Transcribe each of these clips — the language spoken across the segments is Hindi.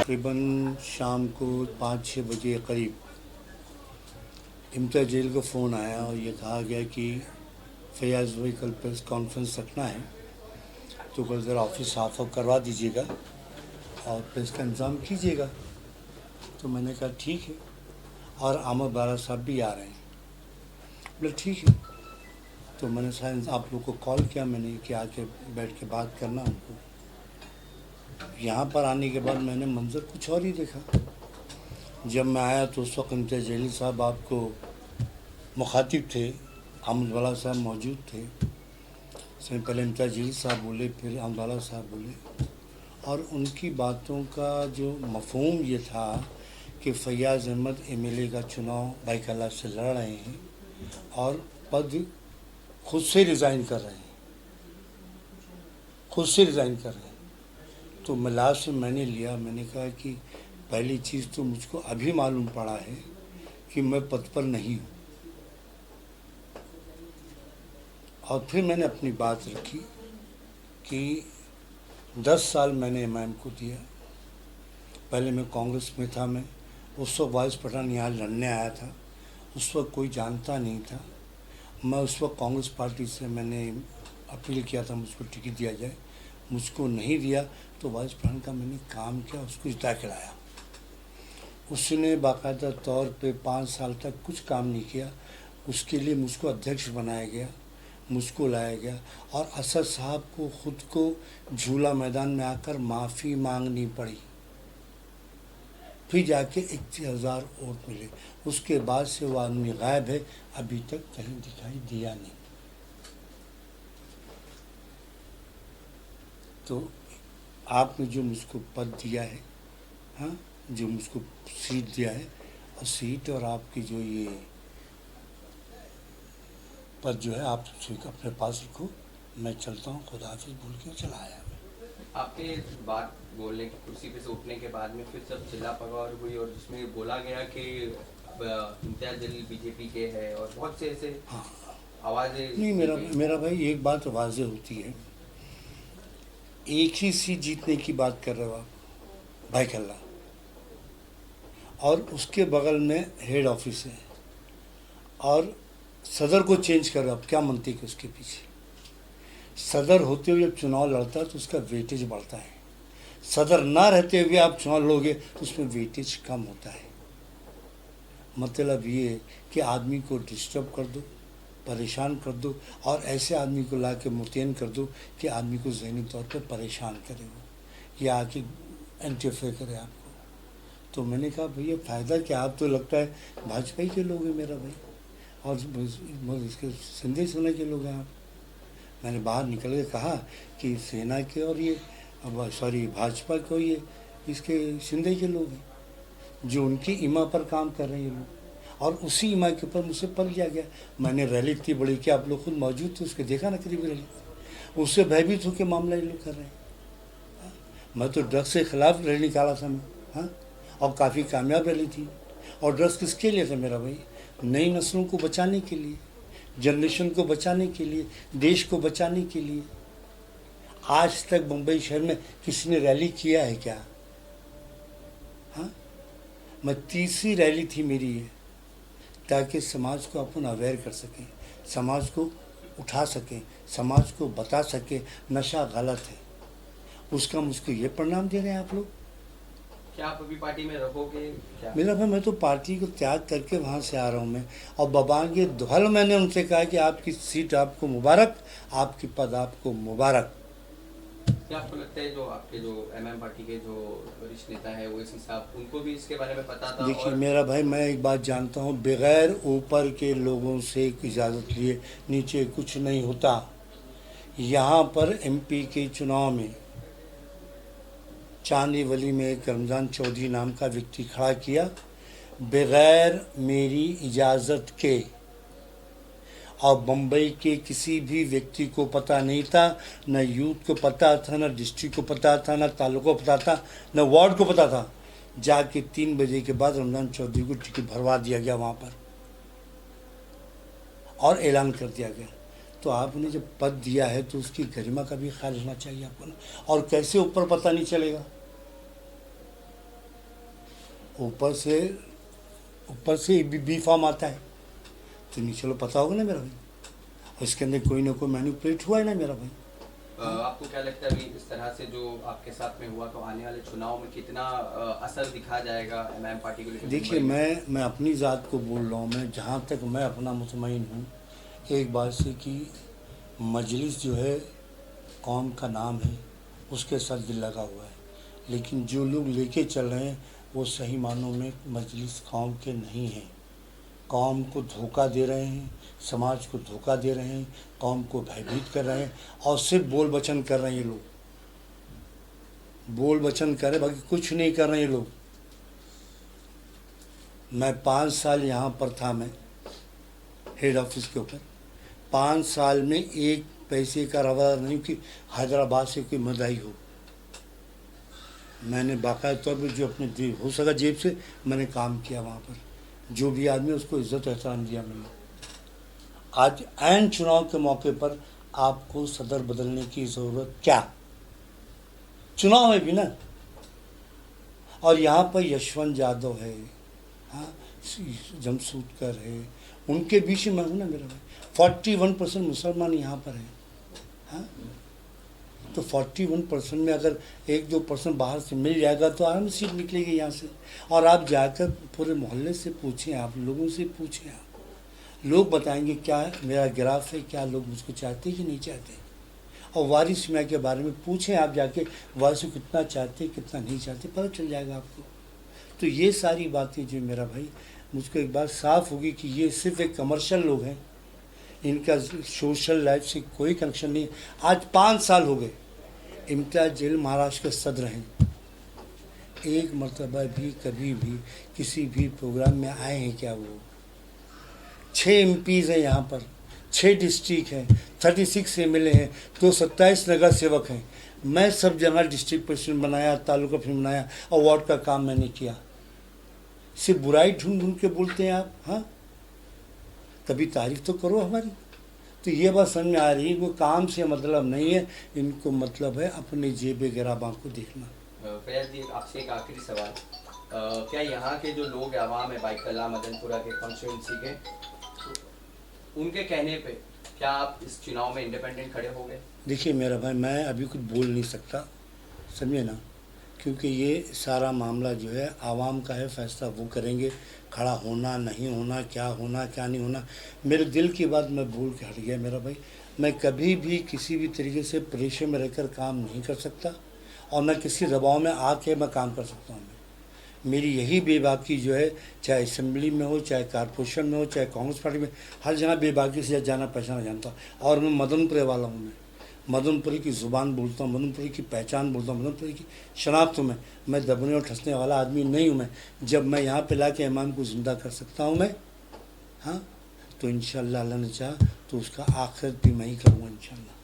तकरीबन शाम को 5-6 बजे करीब इम्तियाज़ जलील को फ़ोन आया और ये कहा गया कि फैयाज़ भाई कल प्रेस कॉन्फ्रेंस रखना है, तो कल ज़रा ऑफिस साफ ऑफ करवा दीजिएगा और प्रेस का इंतज़ाम कीजिएगा। तो मैंने कहा ठीक है, और अहमद बारा साहब भी आ रहे हैं। बोले ठीक है। तो मैंने शायद आप लोग को कॉल किया मैंने कि आके बैठ के बात करना हमको। यहाँ पर आने के बाद मैंने मंज़र कुछ और ही देखा। जब मैं आया तो उस वक्त इम्तियाज़ जलील साहब आपको मुखातिब थे, अहमद बाला साहब मौजूद थे। सबसे पहले इम्तियाज़ जलील साहब बोले, फिर अहमद बाला साहब बोले, और उनकी बातों का जो मफ़हूम ये था कि फैयाज़ अहमद एमएलए का चुनाव बाइकल्ला से लड़ रहे हैं और पद खुद से रिज़ाइन कर रहे हैं, खुद से रिज़ाइन कर रहे हैं। तो लास्ट से मैंने लिया, मैंने कहा कि पहली चीज़ तो मुझको अभी मालूम पड़ा है कि मैं पद पर नहीं हूँ। और फिर मैंने अपनी बात रखी कि 10 साल मैंने एमआईएम को दिया। पहले मैं कांग्रेस में था, मैं उस वक्त वाइस पठान यहाँ लड़ने आया था, उस वक्त कोई जानता नहीं था। मैं उस वक्त कांग्रेस पार्टी से मैंने अपील किया था मुझको टिकट दिया जाए, मुझको नहीं दिया। तो वाइस पठान का मैंने काम किया, उसको जिता के लाया। उसने बाकायदा तौर पे 5 साल तक कुछ काम नहीं किया, उसके लिए मुझको अध्यक्ष बनाया गया, मुझको लाया गया। और असद साहब को ख़ुद को झूला मैदान में आकर माफ़ी मांगनी पड़ी, फिर जाके 21,000 वोट मिले। उसके बाद से वो आदमी गायब है, अभी तक कहीं दिखाई दिया नहीं। तो आपने जो मुझको पद दिया है, हाँ, जो मुझको सीट दिया है, और सीट और आपकी जो ये पद जो है आप अपने पास रखो, मैं चलता हूँ, खुदा हाफिज़ बोल के चला आया। आपके बात बोलने की कुर्सी पे से उठने के बाद में फिर सब चिल्ला पगार हुई और जिसमें बोला गया कि इम्तियाज़ जलील बीजेपी के हैं और बहुत से ऐसे हाँ आवाज़ें। नहीं, मेरा भाई एक बात वाज़े होती है, एक ही सीट जीतने की बात कर रहे हो आप, बाइकल्ला, और उसके बगल में हेड ऑफिस है, और सदर को चेंज कर रहे हो आप, क्या मनती है उसके पीछे? सदर होते हुए जब चुनाव लड़ता है तो उसका वेटेज बढ़ता है, सदर ना रहते हुए आप चुनाव लोगे तो उसमें वेटेज कम होता है। मतलब ये कि आदमी को डिस्टर्ब कर दो, परेशान कर दो, और ऐसे आदमी को ला के मुतयन कर दो कि आदमी को ज़हनी तौर पर परेशान करे वो, या आके इंटरफेयर करे आपको। तो मैंने कहा भैया फ़ायदा क्या, आप तो लगता है भाजपा ही के लोग हैं मेरा भाई, और इसके संदेश होने के लोग हैं आप। मैंने बाहर निकल के कहा कि सेना के और ये सॉरी भाजपा के और ये इसके शिंदे के लोग हैं, जो उनकी इमा पर काम कर रहे हैं ये लोग, और उसी इमा के ऊपर मुझसे पल लिया गया। मैंने रैली इतनी बड़ी कि आप लोग खुद मौजूद थे, उसके देखा ना करीबी रैली, उससे भयभीत होकर मामला ये लोग कर रहे हैं। मैं तो ड्रग्स के खिलाफ रैली निकाला था मैं, हाँ, और काफ़ी कामयाब रैली थी। और ड्रग्स किसके लिए था मेरा भाई? नई नस्लों को बचाने के लिए, जनरेशन को बचाने के लिए, देश को बचाने के लिए। आज तक मुंबई शहर में किसी ने रैली किया है क्या? हाँ, मैं तीसरी रैली थी मेरी ये, ताकि समाज को अपन अवेयर कर सकें, समाज को उठा सकें, समाज को बता सकें नशा गलत है। उसका मुझको ये परिणाम दे रहे हैं आप लोग। क्या आप अभी पार्टी में रहोगे क्या? मेरा भाई मैं तो पार्टी को त्याग करके वहाँ से आ रहा हूँ मैं, और बबांगे धुल मैंने उनसे कहा कि आपकी सीट आपको मुबारक, आपकी पद आपको मुबारक। क्या आपको लगता है जो आपके जो एमएम पार्टी के जो वरिष्ठ नेता है ओवैसी साहब, उनको भी इसके बारे में पता था? देखिए और मेरा भाई, मैं एक बात जानता हूँ, बग़ैर ऊपर के लोगों से इजाज़त लिए नीचे कुछ नहीं होता। यहाँ पर एमपी के चुनाव में चांदीवली में एक रमज़ान चौधरी नाम का व्यक्ति खड़ा किया, बग़ैर मेरी इजाज़त के, और बम्बई के किसी भी व्यक्ति को पता नहीं था, न यूथ को पता था, न डिस्ट्रिक्ट को पता था, न तालुका को पता था, न वार्ड को पता था। जाके 3 बजे के बाद रमज़ान चौधरी को टिकट भरवा दिया गया वहाँ पर, और ऐलान कर दिया गया। तो आपने जब पद दिया है तो उसकी गरिमा का भी ख्याल रखना चाहिए आपको ना। और कैसे ऊपर पता नहीं चलेगा? ऊपर से बी फॉर्म आता है तो नीचे लो पता होगा ना मेरा भाई, और इसके अंदर कोई ना कोई मैनिपुलेट हुआ है ना मेरा भाई। आपको क्या लगता है अभी इस तरह से जो आपके साथ में हुआ तो आने वाले चुनाव में कितना असर दिखा जाएगा एमआईएम पार्टी को लेकर? देखिए मैं अपनी ज़ात को बोल रहा हूँ, मैं जहाँ तक मैं अपना मुतमईन हूँ एक बात से कि मजलिस जो है कौम का नाम है, उसके साथ दिल लगा हुआ है, लेकिन जो लोग लेके चल रहे हैं वो सही मानों में मजलिस कौम के नहीं हैं। कौम को धोखा दे रहे हैं, समाज को धोखा दे रहे हैं, कौम को भयभीत कर रहे हैं और सिर्फ बोल वचन कर रहे हैं। ये लोग बोल वचन कर रहे, बाकी कुछ नहीं कर रहे हैं ये लोग। मैं 5 साल यहाँ पर था, मैं हेड ऑफिस के ऊपर 5 साल में एक पैसे का रवा नहीं कि हैदराबाद से कोई मदाई हो। मैंने बाकायदा तौर पर जो अपने हो सका जेब से मैंने काम किया वहाँ पर, जो भी आदमी उसको इज्जत एहतराम दिया मैंने। आज ऐन चुनाव के मौके पर आपको सदर बदलने की ज़रूरत क्या? चुनाव है भी ना। और यहाँ पर यशवंत यादव है, हाँ, जमशूदकर है, उनके बीच में हूँ ना मेरा भाई। 41% मुसलमान यहाँ पर हैं, हाँ, तो 41% में अगर 1-2% बाहर से मिल जाएगा तो आराम से सीट निकलेगी यहाँ से। और आप जाकर पूरे मोहल्ले से पूछें, आप लोगों से पूछें, आप लोग बताएंगे क्या मेरा ग्राफ है, क्या लोग मुझको चाहते कि नहीं चाहते। और वारिस मियाँ के बारे में पूछें आप जाके, वारिस को कितना चाहते कितना नहीं चाहते, पता चल जाएगा आपको। तो ये सारी बातें जो मेरा भाई, मुझको एक बात साफ़ होगी कि ये सिर्फ एक कमर्शियल लोग हैं, इनका सोशल लाइफ से कोई कनेक्शन नहीं। आज 5 साल हो गए इम्तियाज़ जलील महाराष्ट्र के सदर हैं, एक मरतबा भी कभी भी किसी भी प्रोग्राम में आए हैं क्या वो? 6 MPs हैं यहाँ पर, 6 डिस्ट्रिक्ट हैं, 36 MLA हैं, तो 27 नगर सेवक हैं। मैं सब जगह डिस्ट्रिक्ट प्रेसिडेंट बनाया, तालुका प्रेसिडेंट बनाया, और वार्ड का काम मैंने किया। सिर्फ बुराई ढूंढ ढूंढ के बोलते हैं आप, हाँ, कभी तारीफ तो करो हमारी। तो ये बात समझ में आ रही है, वो काम से मतलब नहीं है, इनको मतलब है अपने जेब गिराबा को देखना। फैयाज जी, आपसे एक आखिरी सवाल, क्या यहाँ के जो लोग आवाम है बाइकला मदनपुरा के कॉन्स्टिट्यूंसी के, तो उनके कहने पे क्या आप इस चुनाव में इंडिपेंडेंट खड़े हो गए? देखिए मेरा भाई, मैं अभी कुछ बोल नहीं सकता, समझे ना, क्योंकि ये सारा मामला जो है आवाम का है, फैसला वो करेंगे, खड़ा होना नहीं होना, क्या होना क्या नहीं होना। मेरे दिल की बात मैं बोल के हट गया मेरा भाई। मैं कभी भी किसी भी तरीके से प्रेशर में रहकर काम नहीं कर सकता, और न किसी दबाव में आके मैं काम कर सकता हूँ। मेरी यही बेबाकी जो है, चाहे असेंबली में हो, चाहे कारपोरेशन में हो, चाहे कांग्रेस पार्टी में, हर जगह बेबाकी से जाना पहचाना जानता हूँ। और मैं मदनपुरे वाला हूँ, मैं मदनपुरी की ज़ुबान बोलता हूँ, मदनपुरी की पहचान बोलता हूँ, मदनपुरी की शनाख्त हूँ। मैं दबने और ठसने वाला आदमी नहीं हूँ। मैं जब मैं यहाँ पे ला के इमाम को ज़िंदा कर सकता हूँ मैं, हाँ, तो इंशाअल्लाह अल्लाह ने चाहा तो उसका आखिरत भी मैं ही करूँगा इंशाअल्लाह।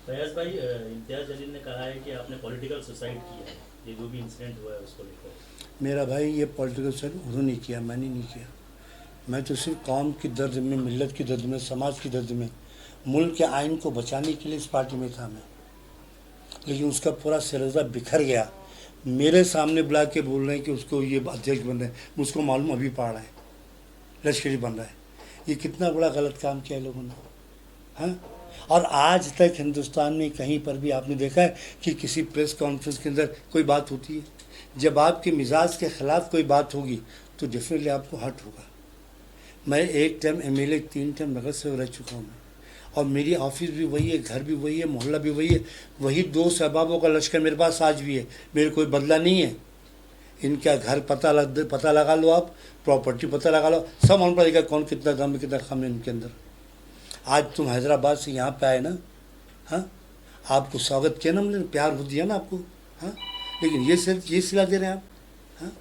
फैयाज भाई, इम्तियाज़ जलील ने कहा है कि आपने पॉलिटिकल सुसाइड किया है, ये जो भी इंसिडेंट हुआ है उसको लेकर। मेरा भाई ये पॉलिटिकल सुसाइड उन्होंने किया, मैंने नहीं किया। मैं तो सिर्फ कौम की दर्द में, मिल्लत की दर्द में, समाज की दर्द में, मुल्क के आइन को बचाने के लिए इस पार्टी में था मैं। लेकिन उसका पूरा सिलसिला बिखर गया। मेरे सामने बुला के बोल रहे हैं कि उसको ये अध्यक्ष बन रहे हैं, मुझको मालूम अभी पा रहा है, लश्करी बन रहा है। ये कितना बड़ा गलत काम किया है लोगों ने, हाँ। और आज तक हिंदुस्तान में कहीं पर भी आपने देखा है कि किसी प्रेस कॉन्फ्रेंस के अंदर कोई बात होती है? जब आपके मिजाज के ख़िलाफ़ कोई बात होगी तो डेफिनेटली आपको हर्ट होगा। मैं 1 टाइम MLA, 3 टाइम नगर सेवक रह चुका हूँ मैं, और मेरी ऑफिस भी वही है, घर भी वही है, मोहल्ला भी वही है, वही 2 शबाबों का लश्कर मेरे पास आज भी है। मेरे कोई बदला नहीं है। इनका घर पता लगा लो, आप प्रॉपर्टी पता लगा लो, सब मालूम पड़ेगा कौन कितना दम है, कितना खम है इनके अंदर। आज तुम हैदराबाद से यहाँ पे आए ना, हाँ, आपको स्वागत किया ना हमने, प्यार हो दिया ना आपको, हाँ, लेकिन ये सिला दे रहे हैं आप, हाँ।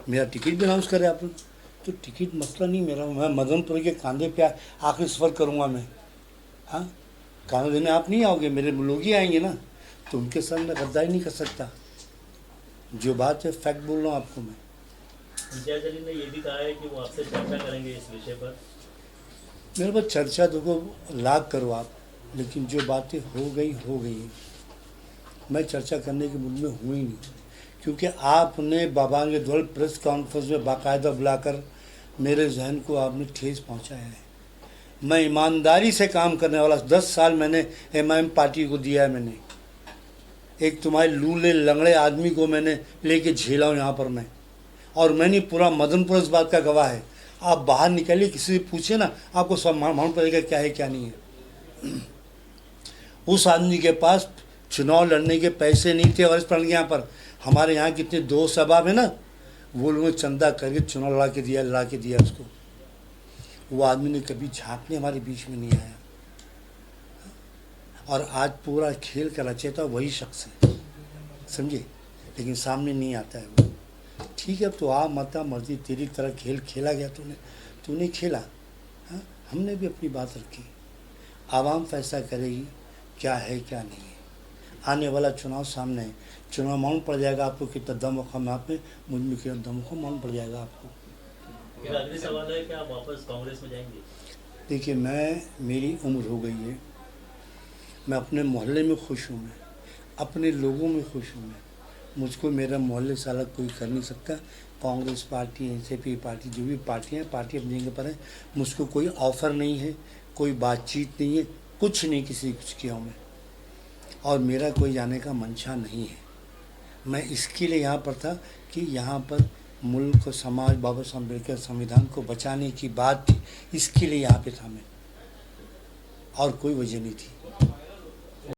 मेरा टिकट भी अनाउंस करे आपने, तो टिकट मसला नहीं मेरा, मैं मदनपुर के कांधे पे आखिरी सफ़र करूँगा मैं, हाँ। कांधे देने आप नहीं आओगे, मेरे लोग ही आएंगे ना, तो उनके साथ मैं गद्दारी नहीं कर सकता। जो बात है फैक्ट बोल रहा हूँ आपको मैं। इम्तियाज़ जलील ने ये भी कहा है कि वो आपसे चर्चा करेंगे इस विषय पर। मेरे पास चर्चा देखो लाख करो आप, लेकिन जो बातें हो गई। मैं चर्चा करने के मूड में हूँ ही नहीं, क्योंकि आपने बाबांगे दौल प्रेस कॉन्फ्रेंस में बाकायदा बुलाकर मेरे जहन को आपने ठेस पहुंचाया है। मैं ईमानदारी से काम करने वाला 10 साल मैंने एमआईएम पार्टी को दिया है। मैंने एक तुम्हारे लूले लंगड़े आदमी को मैंने लेके झेला हूँ यहाँ पर मैं, और मैंने पूरा मदनपुर इस बात का गवाह है। आप बाहर निकलिए, किसी से पूछिए ना, आपको सब मालूम पड़ेगा क्या है क्या नहीं है। उस आदमी के पास चुनाव लड़ने के पैसे नहीं थे, और इस पर यहाँ पर हमारे यहाँ कितने दोस्त अहबाब है ना, वो लोगों ने चंदा करके चुनाव लड़ा के दिया उसको। वो आदमी ने कभी झांकने हमारे बीच में नहीं आया, और आज पूरा खेल का रचयिता वही शख्स है, समझे, लेकिन सामने नहीं आता है वो। ठीक है, अब तो आ मता मर्जी, तेरी तरह खेल खेला गया तूने खेला। हाँ, हमने भी अपनी बात रखी। आवाम फैसला करेगी क्या है क्या नहीं है। आने वाला चुनाव सामने है, चुनाव मालूम पड़ जाएगा आपको कितना दम वखम आप में, मुझ में कितना दम वखम मालूम पड़ जाएगा आपको। मेरा अगली सवाल है कि आप वापस कांग्रेस में जाएंगे? देखिए, मेरी उम्र हो गई है, मैं अपने मोहल्ले में खुश हूँ, मैं अपने लोगों में खुश हूँ। मैं मुझको मेरा मोहल्ले से अलग कोई कर नहीं सकता। कांग्रेस पार्टी, एनसीपी पार्टी, जो भी पार्टी हैं, पार्टी अपनी जगह पर है। मुझको कोई ऑफ़र नहीं है, कोई बातचीत नहीं है, कुछ नहीं किसी कुछ किया हूँ मैं, और मेरा कोई जाने का मंशा नहीं है। मैं इसके लिए यहाँ पर था कि यहाँ पर मुल्क, समाज, बाबा साहब अम्बेडकर संविधान को बचाने की बात थी, इसके लिए यहाँ पे था मैं, और कोई वजह नहीं थी।